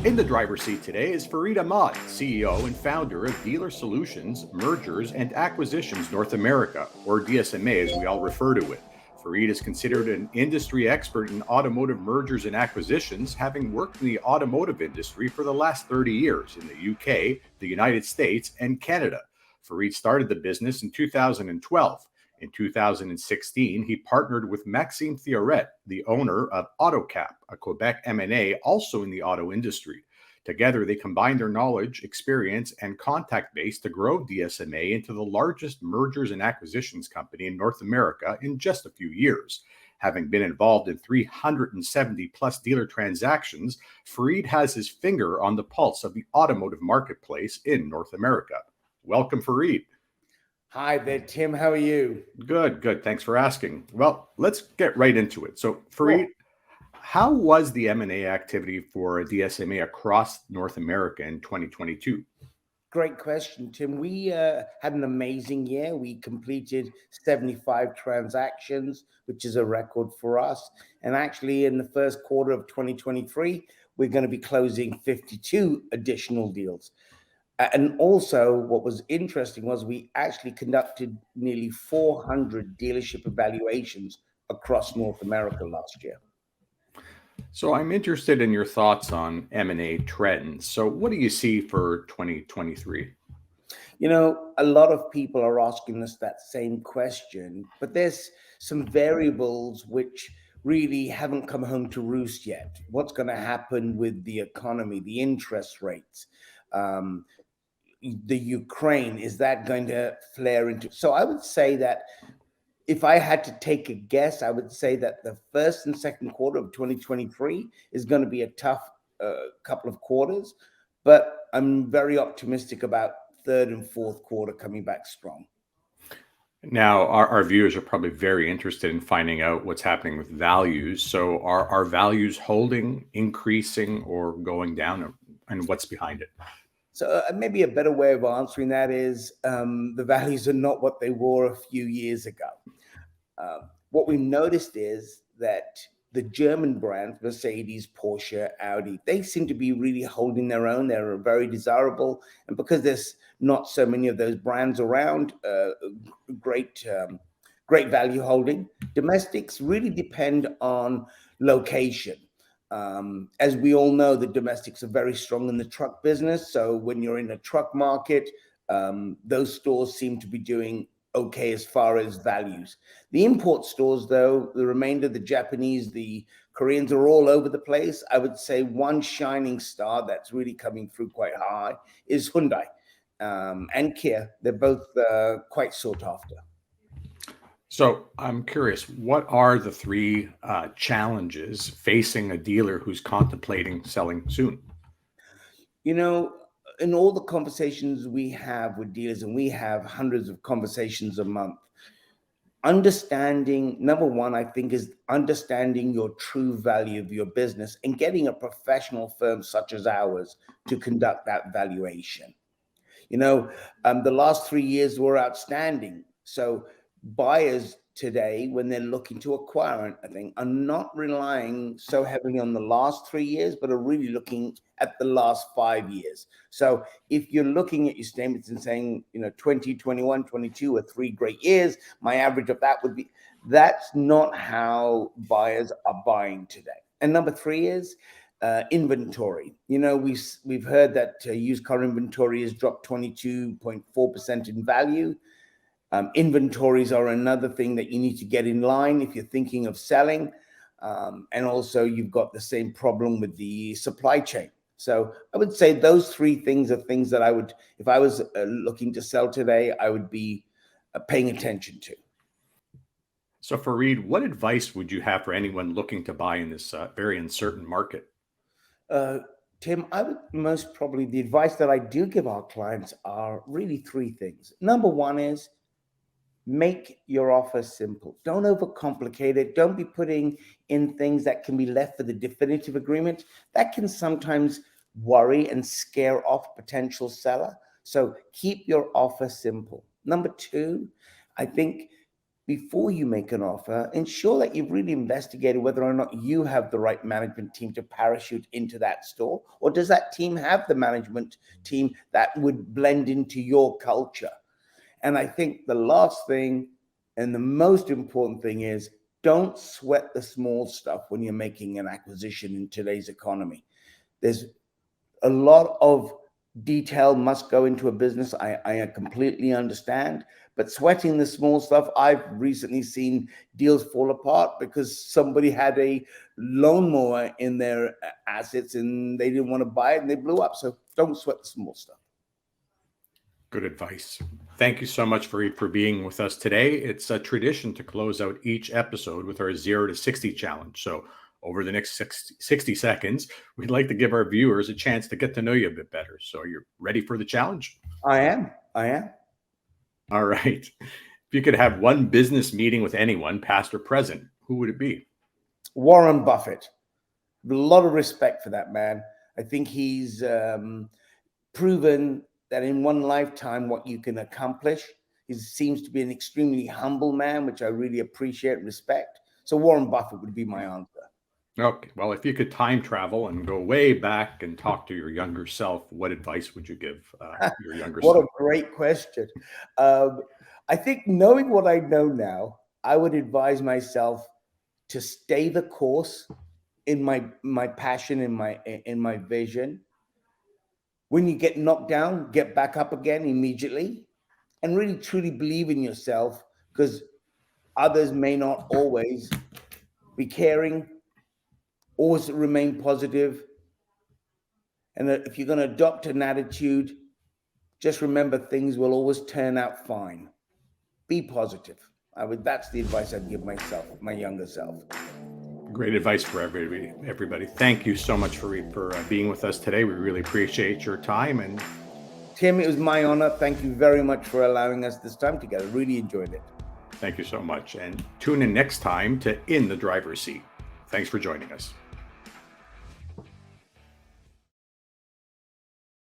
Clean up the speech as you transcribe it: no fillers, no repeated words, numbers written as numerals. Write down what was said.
In the driver's seat today is Farid Ahmad, CEO and founder of Dealer Solutions, Mergers and Acquisitions North America, or DSMA as we all refer to it. Farid is considered an industry expert in automotive mergers and acquisitions, having worked in the automotive industry for the last 30 years in the UK, the United States, and Canada. Farid started the business in 2012. In 2016, he partnered with Maxime Thioret, the owner of AutoCap, a Quebec M&A also in the auto industry. Together, they combined their knowledge, experience, and contact base to grow DSMA into the largest mergers and acquisitions company in North America in just a few years. Having been involved in 370 plus dealer transactions, Farid has his finger on the pulse of the automotive marketplace in North America. Welcome, Farid. Hi there, Tim. How are you? Good. Thanks for asking. Well, let's get right into it. So, Farid, how was the M&A activity for DSMA across North America in 2022? Great question, Tim. We had an amazing year. We completed 75 transactions, which is a record for us. And actually, in the first quarter of 2023, we're going to be closing 52 additional deals. And also, what was interesting was we actually conducted nearly 400 dealership evaluations across North America last year. So I'm interested in your thoughts on M&A trends. So what do you see for 2023? You know, a lot of people are asking us that same question, but there's some variables which really haven't come home to roost yet. What's going to happen with the economy, the interest rates? The Ukraine, is that going to flare into? So I would say that if I had to take a guess, I would say that the first and second quarter of 2023 is going to be a tough couple of quarters, but I'm very optimistic about third and fourth quarter coming back strong. Now, our viewers are probably very interested in finding out what's happening with values. So are values holding, increasing, or going down, and what's behind it? So maybe a better way of answering that is the values are not what they were a few years ago. What we noticed is that the German brands, Mercedes, Porsche, Audi, they seem to be really holding their own. They're very desirable. And because there's not so many of those brands around, great value holding. Domestics really depend on location. As we all know, the domestics are very strong in the truck business. So when you're in a truck market, those stores seem to be doing okay as far as values. The import stores, though, the remainder, the Japanese, the Koreans are all over the place. I would say one shining star that's really coming through quite high is Hyundai and Kia. They're both quite sought after. So I'm curious, what are the three challenges facing a dealer who's contemplating selling soon? You know, in all the conversations we have with dealers, and we have hundreds of conversations a month, understanding, number one, I think, is understanding your true value of your business and getting a professional firm such as ours to conduct that valuation. You know, the last 3 years were outstanding. So buyers today, when they're looking to acquire, I think, are not relying so heavily on the last 3 years, but are really looking at the last 5 years. So if you're looking at your statements and saying, you know, 20, 21, 22 are 3 great years, my average of that would be, that's not how buyers are buying today. And number 3 is inventory. You know, we've heard that used car inventory has dropped 22.4% in value. Inventories are another thing that you need to get in line if you're thinking of selling. And also you've got the same problem with the supply chain. So I would say those 3 things are things that I would, if I was looking to sell today, I would be paying attention to. So Farid, what advice would you have for anyone looking to buy in this very uncertain market? Tim, I would most probably, the advice that I do give our clients are really 3 things. Number 1 is make your offer simple. Don't overcomplicate it. Don't be putting in things that can be left for the definitive agreement. That can sometimes worry and scare off potential seller. So keep your offer simple. Number 2, I think before you make an offer, ensure that you've really investigated whether or not you have the right management team to parachute into that store, or does that team have the management team that would blend into your culture? And I think the last thing and the most important thing is, don't sweat the small stuff when you're making an acquisition in today's economy. There's a lot of detail must go into a business. I completely understand, but sweating the small stuff, I've recently seen deals fall apart because somebody had a lawnmower in their assets and they didn't want to buy it and they blew up. So don't sweat the small stuff. Good advice. Thank you so much, Farid, for being with us today. It's a tradition to close out each episode with our 0 to 60 challenge. So over the next 60 seconds, we'd like to give our viewers a chance to get to know you a bit better. So you're ready for the challenge? I am. All right. If you could have one business meeting with anyone, past or present, who would it be? Warren Buffett. A lot of respect for that man. I think he's proven that in one lifetime what you can accomplish. He seems to be an extremely humble man, which I really appreciate and respect. So Warren Buffett would be my answer. Okay. Well, if you could time travel and go way back and talk to your younger self, what advice would you give your younger What self? a great question. I think knowing what I know now, I would advise myself to stay the course in my passion, in my vision. When you get knocked down, get back up again immediately and really truly believe in yourself, because others may not always be caring. Always remain positive. And if you're going to adopt an attitude, just remember things will always turn out fine. Be positive. That's the advice I'd give myself, my younger self. Great advice for everybody. Thank you so much, Farid, for being with us today. We really appreciate your time. And Tim, it was my honor. Thank you very much for allowing us this time together. Really enjoyed it. thank you so much. And tune in next time to In the Driver's Seat. Thanks for joining us.